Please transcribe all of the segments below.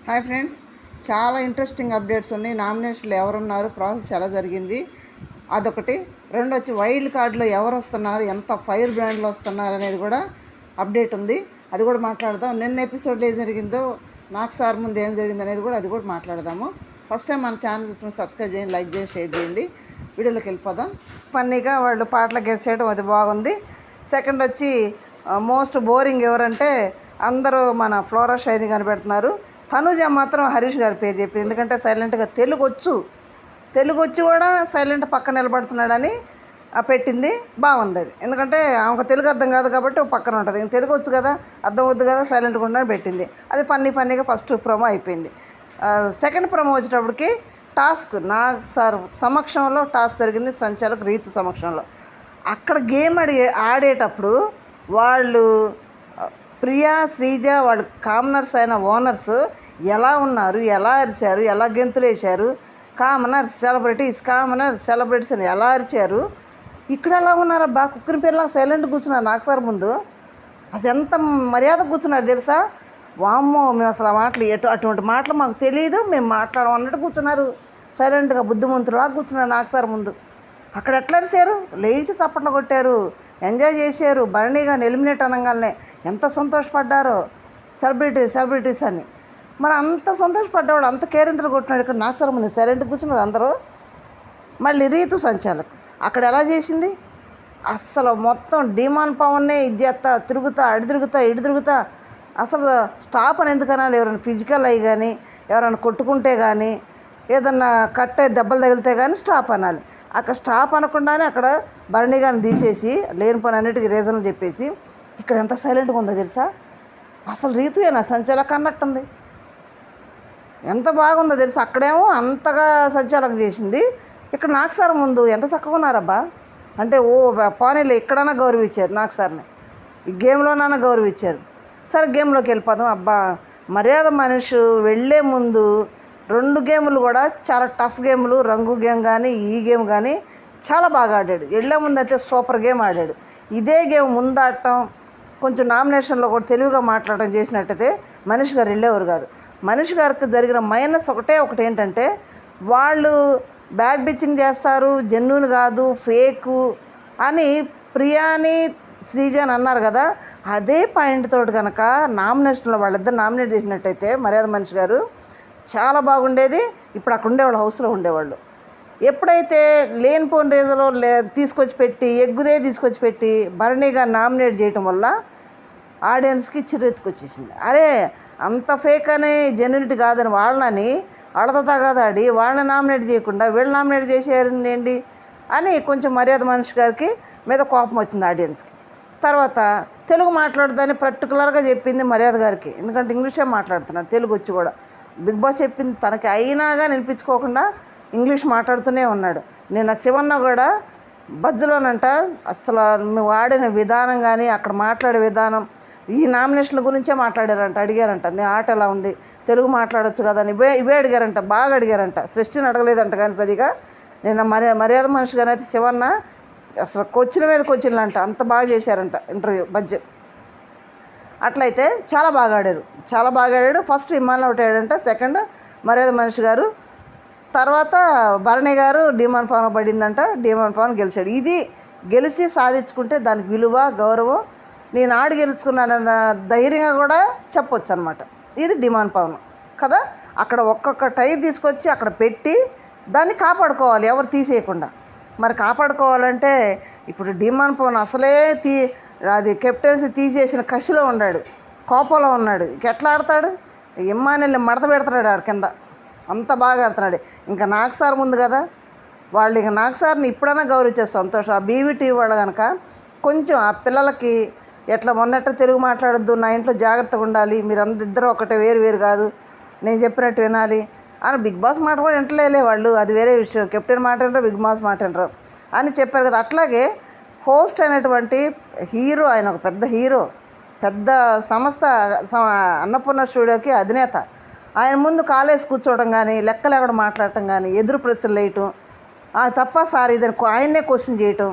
Hi friends, చాలా interesting updates ఉన్నాయి. నామినేషన్లు ఎవరున్నారు, ప్రాసెస్ ఎలా జరిగింది, అదొకటి. రెండు వచ్చి వైల్డ్ కార్డులో ఎవరు వస్తున్నారు, ఎంత ఫైర్ బ్రాండ్లో వస్తున్నారు అనేది కూడా అప్డేట్ ఉంది. అది కూడా మాట్లాడదాం. నిన్న ఎపిసోడ్లో ఏం జరిగిందో, నాకు సార్ ముందు ఏం జరిగింది అనేది కూడా అది కూడా మాట్లాడదాము. ఫస్ట్ టైం మన ఛానల్ చూసిన సబ్స్క్రైబ్ చేయండి, లైక్ చేయండి, షేర్ చేయండి. వీడియోలోకి వెళ్ళిపోదాం. ఫన్నీగా వాళ్ళు పాటలు గెస్ చేయడం అది బాగుంది. సెకండ్ వచ్చి మోస్ట్ బోరింగ్ ఎవరంటే అందరూ మన ఫ్లోరా షైని కనిపెడుతున్నారు. తనుజ మాత్రం హరీష్ గారి పేరు చెప్పింది, ఎందుకంటే సైలెంట్గా తెలుగు వచ్చి కూడా సైలెంట్ పక్కన నిలబడుతున్నాడని పెట్టింది. బాగుంది అది, ఎందుకంటే ఆమెకు తెలుగు అర్థం కాదు కాబట్టి పక్కన ఉంటుంది. తెలుగు వచ్చు కదా, అర్థం వద్దు కదా, సైలెంట్గా ఉండని పెట్టింది. అది ఫన్నీగా ఫస్ట్ ప్రోమో అయిపోయింది. సెకండ్ ప్రోమో వచ్చేటప్పటికి టాస్క్ నాకు సార్ సమక్షంలో టాస్క్ జరిగింది, సంచాలక్ రీతు సమక్షంలో. అక్కడ గేమ్ ఆడేటప్పుడు వాళ్ళు ప్రియా, శ్రీజ, వాళ్ళు కామనర్స్ అయిన ఓనర్స్ ఎలా ఉన్నారు, ఎలా అరిచారు, ఎలా గెంతులు వేశారు, కామనర్స్ సెలబ్రిటీస్ అని ఎలా అరిచారు. ఇక్కడ ఎలా ఉన్నారబ్బా, కుక్కని పిల్లలా సైలెంట్ కూర్చున్నారు నాకు సార్ ముందు. అసలు ఎంత మర్యాద కూర్చున్నారు తెలుసా. వామ్మో, మేము అసలు ఆ మాటలు అటువంటి మాటలు మాకు తెలియదు, మేము మాట్లాడడం అన్నట్టు కూర్చున్నారు. సైలెంట్గా బుద్ధిమంతులా కూర్చున్నారు నాకు సార్ ముందు. అక్కడ ఎట్లా అరిశారు, లేచి చప్పట్లు కొట్టారు, ఎంజాయ్ చేశారు. భరణి గారిని ఎలిమినేట్ అనగానే ఎంత సంతోషపడ్డారో సెలబ్రిటీస్ అని. మరి అంత సంతోషపడ్డవాడు, అంత కేరింతలు కొట్టినాడు. ఇక్కడ నాకు సార్ ముందు సైలెంట్ కూర్చున్నారు అందరూ. మళ్ళీ రీతు సంచాలక్ అక్కడ ఎలా చేసింది, అస్సలు మొత్తం డిమాండ్ పవన్నే ఇది చేస్తా, ఇటు తిరుగుతా. అసలు స్టాప్ అని ఎందుకనాలి, ఎవరైనా ఫిజికల్ అయ్యి కానీ, ఎవరైనా కొట్టుకుంటే కానీ, ఏదన్నా కట్టే దెబ్బలు తగిలితే కానీ స్టాప్ అనాలి. అక్కడ స్టాప్ అనకుండానే అక్కడ భరణి గారిని తీసేసి లేని పని అన్నిటికీ రీజన్లు చెప్పేసి ఇక్కడ ఎంత సైలెంట్గా ఉందో తెలుసా. అసలు రీతుయేనా సంచాలక్ అన్నట్టుంది, ఎంత బాగుందో తెలుసా. అక్కడేమో అంతగా సంచాలక చేసింది, ఇక్కడ నాకు సార్ ముందు ఎంత చక్కగా ఉన్నారబ్బా. అంటే పానీలు ఎక్కడైనా గౌరవించారు నాకు సార్ని, ఈ గేమ్లోనైనా గౌరవించారు. సరే గేమ్లోకి వెళ్ళిపోదాం. అబ్బా, మర్యాద మనిషి వెళ్ళే ముందు 2 గేములు కూడా చాలా టఫ్ గేములు. రంగు గేమ్ కానీ ఈ గేమ్ కానీ చాలా బాగా ఆడాడు. వెళ్ళే ముందు అయితే సూపర్ గేమ్ ఆడాడు. ఇదే గేమ్ ముందాడటం, కొంచెం నామినేషన్లో కూడా తెలివిగా మాట్లాడటం చేసినట్టయితే మనీష్ గారు వెళ్ళేవారు కాదు. మనీష్ గారికి జరిగిన మైనస్ ఒకటి ఏంటంటే, వాళ్ళు బ్యాక్ బిచ్చింగ్ చేస్తారు, జెన్యూన్ కాదు, ఫేకు అని ప్రియాని, శ్రీజ అని అన్నారు కదా. అదే పాయింట్ తోటి కనుక నామినేషన్లో వాళ్ళిద్దరు నామినేట్ చేసినట్టయితే మర్యాద మనిషి గారు చాలా బాగుండేది. ఇప్పుడు అక్కడ ఉండేవాళ్ళు, హౌస్లో ఉండేవాళ్ళు. ఎప్పుడైతే లేనిపోని రీజన్లో తీసుకొచ్చి పెట్టి భరణిగా నామినేట్ చేయటం వల్ల ఆడియన్స్కి చిరెత్తుకొచ్చేసింది. అరే అంత ఫేక్ అనే జెన్యూనిటీ కాదని వాళ్ళతో తగాదాడి వాళ్ళని నామినేట్ చేయకుండా వీళ్ళు నామినేట్ చేసేయండి అని కొంచెం మర్యాద మనిషి గారికి మీద కోపం వచ్చింది ఆడియన్స్కి. తర్వాత తెలుగు మాట్లాడదని పర్టికులర్గా చెప్పింది మర్యాద గారికి, ఎందుకంటే ఇంగ్లీషే మాట్లాడుతున్నాడు, తెలుగు వచ్చి కూడా. బిగ్ బాస్ చెప్పింది తనకి అయినాగా వినిపించుకోకుండా ఇంగ్లీష్ మాట్లాడుతూనే ఉన్నాడు. నిన్న శివన్న కూడా బజ్జులోనంట అసలు నువ్వు ఆడిన విధానం కానీ అక్కడ మాట్లాడే విధానం, ఈ నామినేషన్ల గురించే మాట్లాడారంట. అడిగారంట, నీ ఆట ఎలా ఉంది, తెలుగు మాట్లాడవచ్చు కదా అని ఇవే అడిగారంట, బాగా అడిగారంట. సృష్టిని అడగలేదంట కానీ సరిగా. నిన్న మర్యాద మనిషి కానీ అయితే శివన్న అసలు క్వశ్చన్లు అంట, అంత బాగా చేశారంట ఇంటర్వ్యూ బజ్జు. అట్లయితే చాలా బాగా ఆడాడు. ఫస్ట్ ఇమ్మాన్ అవుట్ అయ్యాడంట, సెకండ్ మర్యాద మనిషి గారు, తర్వాత భరణి గారు డిమాండ్ పవన్ పడిందంట, డిమాండ్ పవన్ గెలిచాడు. ఇది గెలిచి సాధించుకుంటే దానికి విలువ, గౌరవం, నేను ఆడి గెలుచుకున్నానన్న ధైర్యంగా కూడా చెప్పొచ్చు అనమాట. ఇది డిమాండ్ పవన్ కదా. అక్కడ ఒక్కొక్క టైర్ తీసుకొచ్చి అక్కడ పెట్టి దాన్ని కాపాడుకోవాలి, ఎవరు తీసేయకుండా. మరి కాపాడుకోవాలంటే ఇప్పుడు డిమాండ్ పవన్ అసలే అది కెప్టెన్సీ తీసేసిన కసిలో ఉన్నాడు, కోపంలో ఉన్నాడు. ఎట్లా ఆడతాడు, ఇమ్మానిల్ని మడత పెడతాడు ఆడ కింద, అంత బాగా ఆడుతున్నాడు. ఇంకా నాకు సార్ ముందు కదా, వాళ్ళు ఇక నాకు సార్ని ఇప్పుడైనా గౌరవించే సంతోషం. ఆ బీవీటీ వాళ్ళు కనుక కొంచెం ఆ పిల్లలకి ఎట్లా మొన్నట్టు తెలుగు మాట్లాడొద్దు, నా ఇంట్లో జాగ్రత్తగా ఉండాలి, మీరు ఇద్దరు ఒకటే వేరు కాదు, నేను చెప్పినట్టు వినాలి అని. బిగ్ బాస్ మాట కూడా వింటలేలే వాళ్ళు, అది వేరే విషయం. కెప్టెన్ మాట వినరు, బిగ్ బాస్ మాట వినరు అని చెప్పారు కదా. అట్లాగే హోస్ట్ అయినటువంటి హీరో, ఆయన ఒక పెద్ద హీరో, పెద్ద సంస్థ అన్నపూర్ణ స్టూడియోకి అధినేత. ఆయన ముందు కాలేసి కూర్చోవడం కానీ, లెక్కలేకుండా మాట్లాడటం కానీ, ఎదురు ప్రశ్నలు వేయటం తప్ప సార్ ఇదని ఆయన్నే క్వశ్చన్ చేయటం,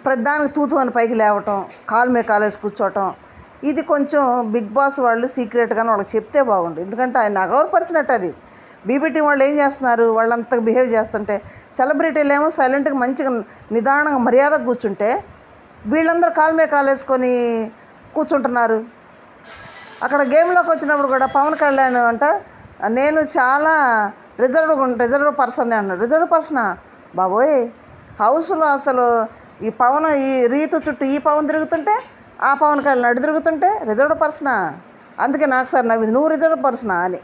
ప్రతిదానికి తూతు అని పైకి లేవటం, కాలు మీద కాలేసి కూర్చోవటం, ఇది కొంచెం బిగ్ బాస్ వాళ్ళు సీక్రెట్గానే వాళ్ళకి చెప్తే బాగుండు. ఎందుకంటే ఆయన అగౌరపరిచినట్టు అది. బీబీటీ వాళ్ళు ఏం చేస్తున్నారు, వాళ్ళంతా బిహేవ్ చేస్తుంటే సెలబ్రిటీలు ఏమో సైలెంట్గా మంచిగా నిదానంగా మర్యాదగా కూర్చుంటే వీళ్ళందరూ కాలు మీద కాలు వేసుకొని కూర్చుంటున్నారు. అక్కడ గేమ్లోకి వచ్చినప్పుడు కూడా పవన్ కళ్యాణ్ అంట నేను చాలా రిజర్వ్డ్ పర్సన్ అన్నాడు. రిజర్వ్డ్ పర్సనా బాబోయ్, హౌస్లో అసలు ఈ పవన్ ఈ రీతు చుట్టూ ఈ పవన్ తిరుగుతుంటే ఆ పవన్ కళ్యాణ్ అడు తిరుగుతుంటే రిజర్వ్డ్ పర్సనా. అందుకే నాకు సార్ నవ్వింది, నువ్వు రిజర్వ్డ్ పర్సనా అని.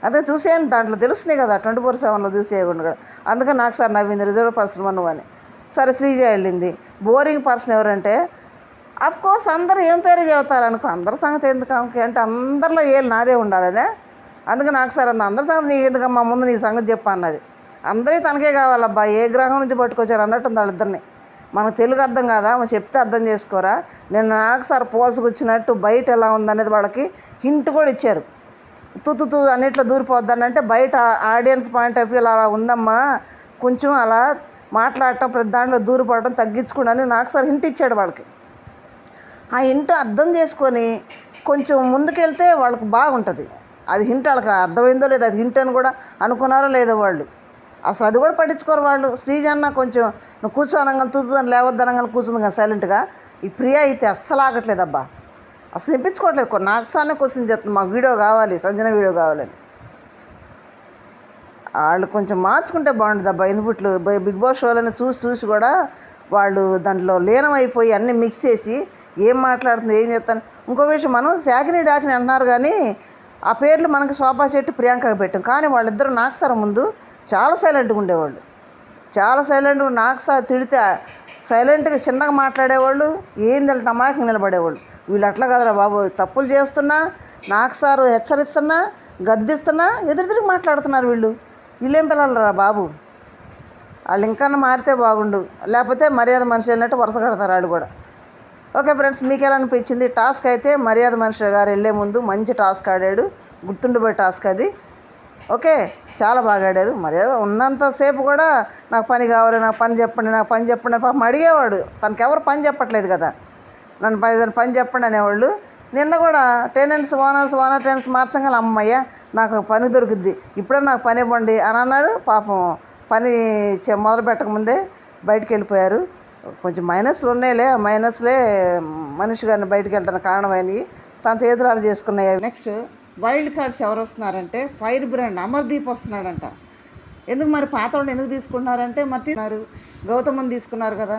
అదే చూసాను, దాంట్లో తెలుస్తున్నాయి కదా 24/7లో చూసేయకుండా కూడా. అందుకే నాకు సార్ నవ్వింది, రిజర్వ్డ్ పర్సన్ నువ్వు అని. సరే శ్రీజ వెళ్ళింది. బోరింగ్ పర్సన్ ఎవరంటే కోర్స్ అందరూ ఏం పేరు చెబుతారు అనుకో, అందరి సంగతి ఎందుకు అంటే అందరిలో ఏళ్ళు నాదే ఉండాలనే. అందుకే నాకు సార్ అందరి సంగతి నీకు ఎందుకమ్మా, ముందు నీ సంగతి చెప్పు అన్నది. అందరికీ తనకే కావాలబ్బా, ఏ గ్రహం నుంచి పట్టుకొచ్చారు అన్నట్టుంది వాళ్ళిద్దరిని. మనకు తెలుగు అర్థం కాదా, చెప్తే అర్థం చేసుకోరా. నేను నాకు సార్ పోసుకొచ్చినట్టు బయట ఎలా ఉందనేది వాళ్ళకి హింట్ కూడా ఇచ్చారు. తుతు అన్నిట్లో దూరిపోద్దని అంటే బయట ఆడియన్స్ పాయింట్ ఆఫ్ వ్యూ అలా ఉందమ్మా, కొంచెం అలా మాట్లాడటం ప్రతి దాంట్లో దూరిపోవడం తగ్గించుకోవడానికి నాకు సార్ హింట్ ఇచ్చాడు వాళ్ళకి. ఆ హింట్ అర్థం చేసుకొని కొంచెం ముందుకెళ్తే వాళ్ళకి బాగుంటుంది. అది హింట్ వాళ్ళకి అర్థమైందో లేదో, అది హింట్ అని కూడా అనుకున్నారో లేదో వాళ్ళు. అసలు అది కూడా పట్టించుకోరు వాళ్ళు. శ్రీజ అన్న కొంచెం నువ్వు కూర్చోనంగా తుతుందని లేవద్దనంగా కూర్చుంది కదా సైలెంట్గా. ఈ ప్రియ అయితే అస్సలు ఆగట్లేదు అబ్బా, అసలు వినిపించుకోవట్లేదు. నాకు సార్నే క్వశ్చన్ చేస్తుంది, మాకు వీడియో కావాలి, సంజన వీడియో కావాలని. వాళ్ళు కొంచెం మార్చుకుంటే బాగుంటుంది అబ్బా ఇన్పుట్లు. బిగ్ బాస్ షోలని చూసి కూడా వాళ్ళు దాంట్లో లీనమైపోయి అన్నీ మిక్స్ చేసి ఏం మాట్లాడుతుంది ఏం చేస్తాను. ఇంకో విషయం, మనం శాకిని డాకిని అంటున్నారు కానీ ఆ పేర్లు మనకి శోభా శెట్టి ప్రియాంకకి పెట్టాం. కానీ వాళ్ళిద్దరూ నాకు సార్ ముందు చాలా సైలెంట్గా ఉండేవాళ్ళు, చాలా సైలెంట్గా. నాకు సార్ తిడితే సైలెంట్గా చిన్నగా మాట్లాడేవాళ్ళు, ఏం తెలియదు అమాయకంగా నిలబడేవాళ్ళు. వీళ్ళు అట్లా కదరా బాబు, తప్పులు చేస్తున్నా నాకు సారు హెచ్చరిస్తున్నా గద్దిస్తున్నా ఎదురు మాట్లాడుతున్నారు వీళ్ళేం పిల్లలరా బాబు. వాళ్ళు ఇంకన్నా మారితే బాగుండు, లేకపోతే మర్యాద మనిషి వెళ్ళినట్టు వరుస కడతారు వాళ్ళు కూడా. ఓకే ఫ్రెండ్స్, మీకు ఎలా అనిపించింది టాస్క్? అయితే మర్యాద మనిషి గారు వెళ్ళే ముందు మంచి టాస్క్ ఆడాడు, గుర్తుండిపోయే టాస్క్ అది. ఓకే, చాలా బాగా ఆడారు. మర్యాద ఉన్నంతసేపు కూడా నాకు పని కావాలి, నాకు పని చెప్పండి పాపం అడిగేవాడు. తనకి ఎవరు పని చెప్పట్లేదు కదా, నన్ను పని చెప్పండి అనేవాళ్ళు. నిన్న కూడా ఓనర్ టెనెంట్స్ మార్చంగా అమ్మయ్య నాకు పని దొరుకుద్ది, ఇప్పుడే నాకు పని ఇవ్వండి అని అన్నాడు. పాపం పని మొదలు పెట్టకముందే బయటికి వెళ్ళిపోయారు. కొంచెం మైనస్లు ఉన్నాయిలే, మైనస్లే మనిషి గారిని బయటికి వెళ్ళడానికి కారణమైనవి, తనతో ఎదురాలు చేసుకున్నాయి. నెక్స్ట్ వైల్డ్ కార్డ్స్ ఎవరు వస్తున్నారంటే ఫైర్ బ్రాండ్ అమర్దీప్ వస్తున్నాడంట. ఎందుకు మరి పాత వాళ్ళు ఎందుకు తీసుకుంటున్నారంటే మరి గౌతమ్ని తీసుకున్నారు కదా,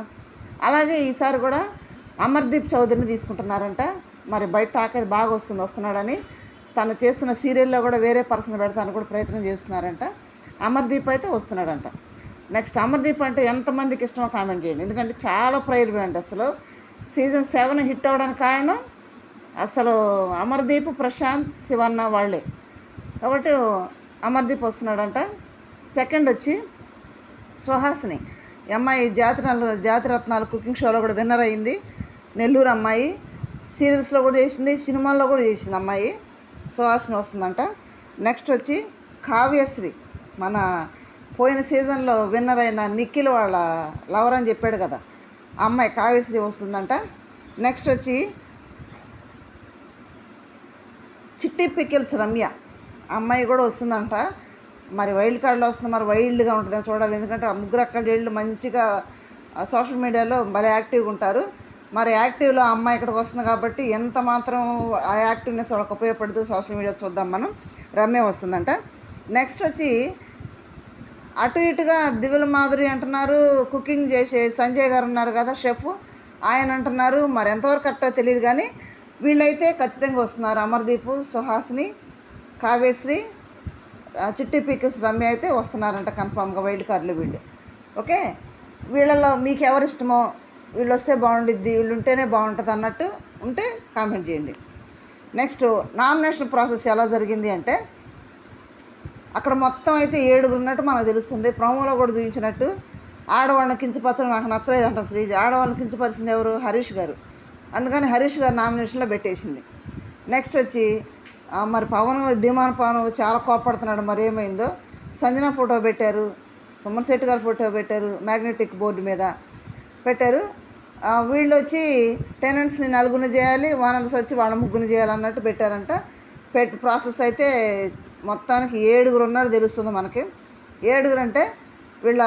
అలాగే ఈసారి కూడా అమర్దీప్ చౌదరిని తీసుకుంటున్నారంట. మరి బయట టాక్ అది బాగా వస్తున్నాడని తను చేస్తున్న సీరియల్లో కూడా వేరే పర్సన్ పెడతాను కూడా ప్రయత్నం చేస్తున్నారంట. అమర్దీప్ అయితే వస్తున్నాడంట. నెక్స్ట్ అమర్దీప్ అంటే ఎంతమందికి ఇష్టమో కామెంట్ చేయండి, ఎందుకంటే చాలా ప్రైర్ బ్రాండ్. అసలు సీజన్ 7 హిట్ అవ్వడానికి కారణం అసలు అమర్దీప్, ప్రశాంత్, శివన్న వాళ్ళే కాబట్టి అమర్దీప్ వస్తున్నాడంట. సెకండ్ వచ్చి సుహాసిని, ఈ అమ్మాయి జాతిరత్నాలు కుకింగ్ షోలో కూడా విన్నర్ అయింది. నెల్లూరు అమ్మాయి, సీరియల్స్లో కూడా చేసింది, సినిమాల్లో కూడా చేసింది అమ్మాయి. సుహాసిని వస్తుందంట. నెక్స్ట్ వచ్చి కావ్యశ్రీ, మన పోయిన సీజన్లో విన్నర్ అయిన నిఖిల్ వాళ్ళ లవర్ అని చెప్పాడు కదా, ఆ అమ్మాయి కావ్యశ్రీ వస్తుందంట. నెక్స్ట్ వచ్చి చిట్టి పికిల్స్ రమ్య, అమ్మాయి కూడా వస్తుందంట. మరి వైల్డ్ కార్డులో వస్తుంది, మరి వైల్డ్గా ఉంటుందో చూడాలి. ఎందుకంటే ఆ ముగ్గురు అక్కడేళ్ళు మంచిగా సోషల్ మీడియాలో భలే యాక్టివ్గా ఉంటారు. మరి యాక్టివ్లో అమ్మాయి ఇక్కడికి వస్తుంది కాబట్టి ఎంత మాత్రం ఆ యాక్టివ్నెస్ వాళ్ళకి ఉపయోగపడుతూ సోషల్ మీడియా చూద్దాం మనం. రమ్య వస్తుందంట. నెక్స్ట్ వచ్చి అటు ఇటుగా దివ్యల మాధురి అంటున్నారు, కుకింగ్ చేసే సంజయ్ గారు ఉన్నారు కదా షెఫ్, ఆయన అంటున్నారు. మరి ఎంతవరకు కరెక్టో తెలియదు కానీ వీళ్ళైతే ఖచ్చితంగా వస్తున్నారు. అమర్దీప్, సుహాసిని, కావ్యశ్రీ, చిట్టి పికిల్స్ రమ్య అయితే వస్తున్నారంట కన్ఫామ్గా వైల్డ్ కార్డులు వీళ్ళు. ఓకే, వీళ్ళలో మీకు ఎవరు ఇష్టమో, వీళ్ళు వస్తే బాగుండిద్ది, వీళ్ళు ఉంటేనే బాగుంటుంది అన్నట్టు ఉంటే కామెంట్ చేయండి. నెక్స్ట్ నామినేషన్ ప్రాసెస్ ఎలా జరిగింది అంటే అక్కడ మొత్తం అయితే 7 ఉన్నట్టు మనకు తెలుస్తుంది. ప్రోమోలో కూడా చూపించినట్టు ఆడవాళ్ళని కించపరచడం నాకు నచ్చలేదు అంట శ్రీజ. ఆడవాళ్ళని కించపరిచింది ఎవరు? హరీష్ గారు. అందుకని హరీష్ గారు నామినేషన్లో పెట్టేసింది. నెక్స్ట్ వచ్చి మరి భీమాన పవన్ చాలా కోపడుతున్నాడు, మరి ఏమైందో. సంజన ఫోటో పెట్టారు, సుమన్ శెట్టి గారి ఫోటో పెట్టారు, మ్యాగ్నెటిక్ బోర్డు మీద పెట్టారు. వీళ్ళు వచ్చి టెనెంట్స్ని నలుగురిని చేయాలి, ఓనర్స్ వచ్చి వాళ్ళ ముగ్గురిని చేయాలన్నట్టు పెట్టారంట. ప్రాసెస్ అయితే మొత్తానికి 7 ఉన్నారు తెలుస్తుంది మనకి. 7 అంటే వీళ్ళ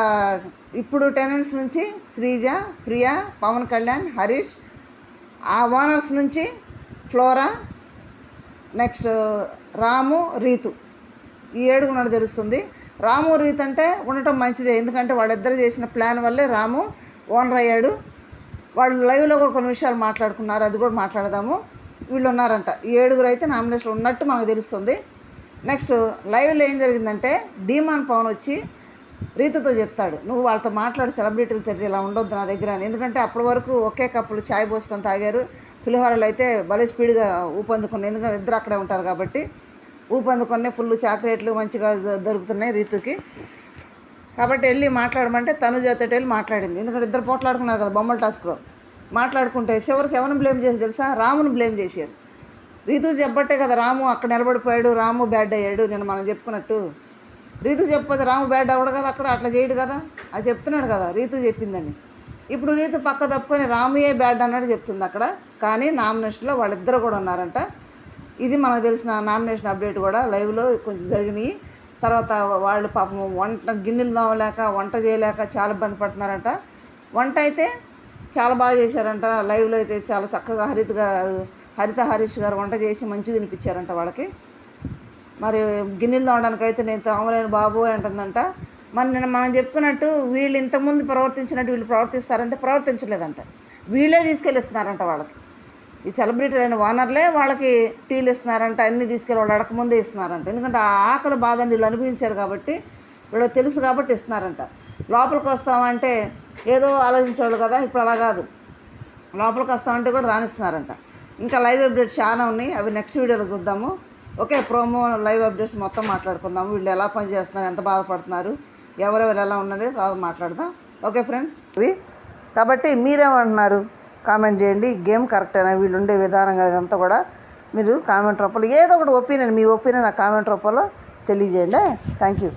ఇప్పుడు టెనెంట్స్ నుంచి శ్రీజ, ప్రియా, పవన్ కళ్యాణ్, హరీష్, ఆ ఓనర్స్ నుంచి ఫ్లోరా, నెక్స్ట్ రాము, రీతు, ఈ 7 ఉన్నాడు తెలుస్తుంది. రాము, రీతు అంటే ఉండటం మంచిదే, ఎందుకంటే వాళ్ళిద్దరు చేసిన ప్లాన్ వల్లే రాము ఓనర్ అయ్యాడు. వాళ్ళు లైవ్లో కూడా కొన్ని విషయాలు మాట్లాడుకున్నారు, అది కూడా మాట్లాడదాము. వీళ్ళు ఉన్నారంట, ఈ 7 అయితే నామినేషన్ ఉన్నట్టు మనకు తెలుస్తుంది. నెక్స్ట్ లైవ్లో ఏం జరిగిందంటే డీమాన్ పవన్ వచ్చి రీతుతో చెప్తాడు, నువ్వు వాళ్ళతో మాట్లాడి సెలబ్రిటీలు తెలియ ఇలా ఉండొద్దు నా దగ్గర అని. ఎందుకంటే అప్పటి వరకు ఒకే కప్పులు ఛాయ్ పోసుకొని తాగారు. పులిహోరలు అయితే భలే స్పీడ్గా ఊపందుకున్నాయి, ఎందుకంటే ఇద్దరు అక్కడే ఉంటారు కాబట్టి ఊపందుకొని ఫుల్ చాక్లెట్లు మంచిగా దొరుకుతున్నాయి రీతుకి. కాబట్టి వెళ్ళి మాట్లాడమంటే తనుజతో వెళ్ళి మాట్లాడింది. ఎందుకంటే ఇద్దరు పోట్లాడుకున్నారు కదా బొమ్మల టాస్క్లో. మాట్లాడుకుంటే చివరికి ఎవరిని బ్లేమ్ చేసి తెలుసా? రాముని బ్లేమ్ చేశారు. రీతు చెప్పబట్టే కదా రాము అక్కడ నిలబడిపోయాడు, రాము బ్యాడ్ అయ్యాడు. నేను మనం చెప్పుకున్నట్టు రీతు చెప్పదు, రాము బ్యాడ్ అవ్వడు కదా, అక్కడ అట్లా చేయడు కదా, అది చెప్తున్నాడు కదా రీతు చెప్పిందని. ఇప్పుడు రీతు పక్క తప్పుకొని రాముయే బ్యాడ్ అన్నట్టు చెప్తుంది అక్కడ. కానీ నామినేషన్లో వాళ్ళిద్దరు కూడా ఉన్నారంట. ఇది మనకు తెలిసిన నామినేషన్ అప్డేట్ కూడా లైవ్లో కొంచెం జరిగినాయి. తర్వాత వాళ్ళు పాపం వంట గిన్నెలు తోమలేక వంట చేయలేక చాలా ఇబ్బంది పడుతున్నారంట. వంట అయితే చాలా బాగా చేశారంట, లైవ్లో అయితే చాలా చక్కగా హరిత హరీష్ గారు వంట చేసి మంచిగా తినిపించారంట వాళ్ళకి. మరి గిన్నెలు తోమడానికి అయితే నేను తోమలేను బాబు అంటుందంట. మరి నేను మనం చెప్పుకున్నట్టు వీళ్ళు ఇంతకుముందు ప్రవర్తించినట్టు వీళ్ళు ప్రవర్తిస్తారంటే ప్రవర్తించలేదంట, వీళ్ళే తీసుకెళ్ళిస్తున్నారంట వాళ్ళకి. ఈ సెలబ్రిటీ అయిన ఓనర్లే వాళ్ళకి టీలు ఇస్తున్నారంట, అన్నీ తీసుకెళ్ళి వాళ్ళు అడగకముందే ఇస్తున్నారంట. ఎందుకంటే ఆ ఆకలి బాధని వీళ్ళు అనుభవించారు కాబట్టి, వీళ్ళకి తెలుసు కాబట్టి ఇస్తున్నారంట. లోపలికి వస్తామంటే ఏదో ఆలోచించేవాళ్ళు కదా, ఇప్పుడు అలా కాదు, లోపలికి వస్తామంటే కూడా రానిస్తున్నారంట. ఇంకా లైవ్ అప్డేట్స్ చాలా ఉన్నాయి, అవి నెక్స్ట్ వీడియోలో చూద్దాము. ఓకే, ప్రోమో లైవ్ అప్డేట్స్ మొత్తం మాట్లాడుకుందాము. వీళ్ళు ఎలా పని చేస్తున్నారు, ఎంత బాధపడుతున్నారు, ఎవరెవరు ఎలా ఉన్నది తర్వాత మాట్లాడదాం. ఓకే ఫ్రెండ్స్, ఇవి కాబట్టి మీరేమంటున్నారు కామెంట్ చేయండి. గేమ్ కరెక్టేనా, వీళ్ళు ఉండే విధానం కానీ ఇదంతా కూడా మీరు కామెంట్ రూపంలో ఏదో ఒకటి ఒపీనియన్, మీ ఒపీనియన్ ఆ కామెంట్ రూపంలో తెలియజేయండి. Thank you.